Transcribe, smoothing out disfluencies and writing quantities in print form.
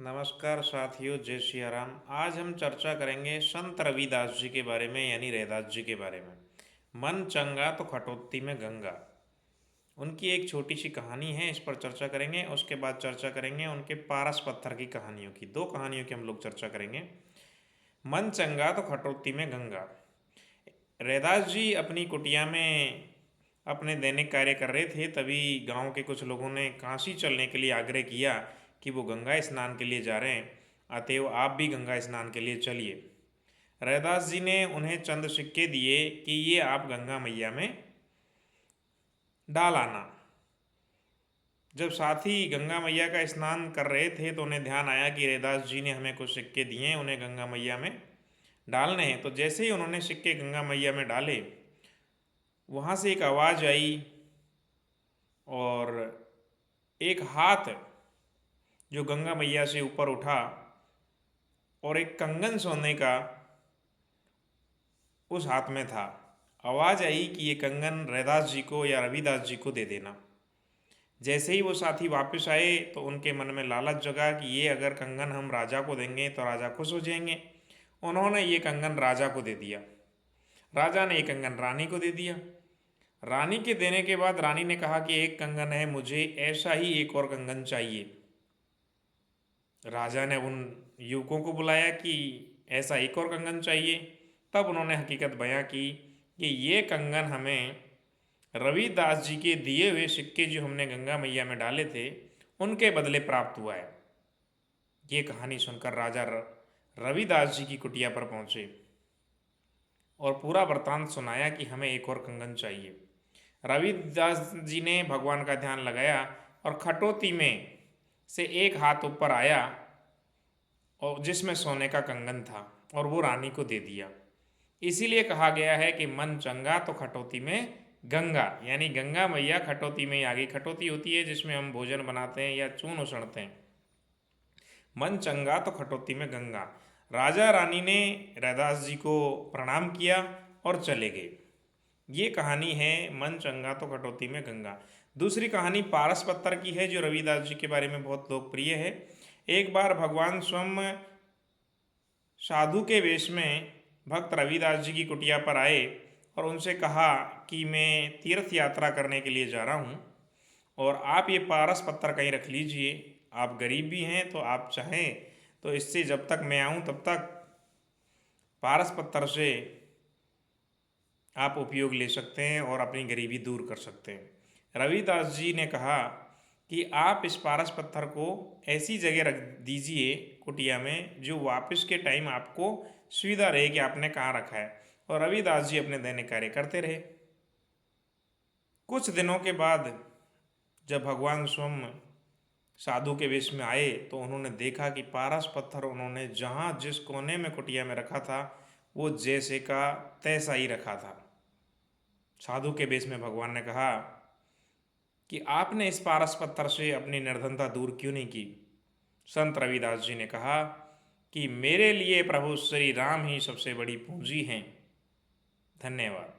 नमस्कार साथियों, जय सिया राम। आज हम चर्चा करेंगे संत रविदास जी के बारे में, यानी रैदास जी के बारे में। मन चंगा तो खटोती में गंगा, उनकी एक छोटी सी कहानी है, इस पर चर्चा करेंगे। उसके बाद चर्चा करेंगे उनके पारस पत्थर की कहानियों की। दो कहानियों की हम लोग चर्चा करेंगे। मन चंगा तो खटोती में गंगा। रैदास जी अपनी कुटिया में अपने दैनिक कार्य कर रहे थे, तभी गांव के कुछ लोगों ने काशी चलने के लिए आग्रह किया कि वो गंगा स्नान के लिए जा रहे हैं, अतएव आप भी गंगा स्नान के लिए चलिए। रैदास जी ने उन्हें चंद सिक्के दिए कि ये आप गंगा मैया में डाल आना। जब साथी गंगा मैया का स्नान कर रहे थे तो उन्हें ध्यान आया कि रैदास जी ने हमें कुछ सिक्के दिए हैं, उन्हें गंगा मैया में डालने हैं। तो जैसे ही उन्होंने सिक्के गंगा मैया में डाले, वहाँ से एक आवाज़ आई और एक हाथ जो गंगा मैया से ऊपर उठा और एक कंगन सोने का उस हाथ में था। आवाज़ आई कि ये कंगन रैदास जी को या रविदास जी को दे देना। जैसे ही वो साथी वापस आए तो उनके मन में लालच जगा कि ये अगर कंगन हम राजा को देंगे तो राजा खुश हो जाएंगे। उन्होंने ये कंगन राजा को दे दिया। राजा ने ये कंगन रानी को दे दिया। रानी के देने के बाद रानी ने कहा कि एक कंगन है, मुझे ऐसा ही एक और कंगन चाहिए। राजा ने उन युवकों को बुलाया कि ऐसा एक और कंगन चाहिए। तब उन्होंने हकीकत बयां की कि ये कंगन हमें रविदास जी के दिए हुए सिक्के जो हमने गंगा मैया में डाले थे, उनके बदले प्राप्त हुआ है। ये कहानी सुनकर राजा रविदास जी की कुटिया पर पहुंचे और पूरा वृतांत सुनाया कि हमें एक और कंगन चाहिए। रविदास जी ने भगवान का ध्यान लगाया और खटोती में से एक हाथ ऊपर आया और जिसमें सोने का कंगन था, और वो रानी को दे दिया। इसीलिए कहा गया है कि मन चंगा तो खटोती में गंगा, यानी गंगा मैया खटोती में आ गई। खटोती होती है जिसमें हम भोजन बनाते हैं या चून उसड़ते हैं। मन चंगा तो खटोती में गंगा। राजा रानी ने रैदास जी को प्रणाम किया और चले गए। ये कहानी है मन चंगा तो खटोती में गंगा। दूसरी कहानी पारस पत्थर की है, जो रविदास जी के बारे में बहुत लोकप्रिय है। एक बार भगवान स्वयं साधु के वेश में भक्त रविदास जी की कुटिया पर आए और उनसे कहा कि मैं तीर्थ यात्रा करने के लिए जा रहा हूँ और आप ये पारस पत्थर कहीं रख लीजिए। आप गरीब भी हैं तो आप चाहें तो इससे जब तक मैं आऊँ तब तक पारस पत्थर से आप उपयोग ले सकते हैं और अपनी गरीबी दूर कर सकते हैं। रविदास जी ने कहा कि आप इस पारस पत्थर को ऐसी जगह रख दीजिए कुटिया में जो वापस के टाइम आपको सुविधा रहे कि आपने कहाँ रखा है। और रविदास जी अपने दैनिक कार्य करते रहे। कुछ दिनों के बाद जब भगवान स्वयं साधु के वेश में आए तो उन्होंने देखा कि पारस पत्थर उन्होंने जहाँ जिस कोने में कुटिया में रखा था वो जैसे का तैसा ही रखा था। साधु के वेश में भगवान ने कहा कि आपने इस पारस पत्थर से अपनी निर्धनता दूर क्यों नहीं की। संत रविदास जी ने कहा कि मेरे लिए प्रभु श्री राम ही सबसे बड़ी पूंजी हैं। धन्यवाद।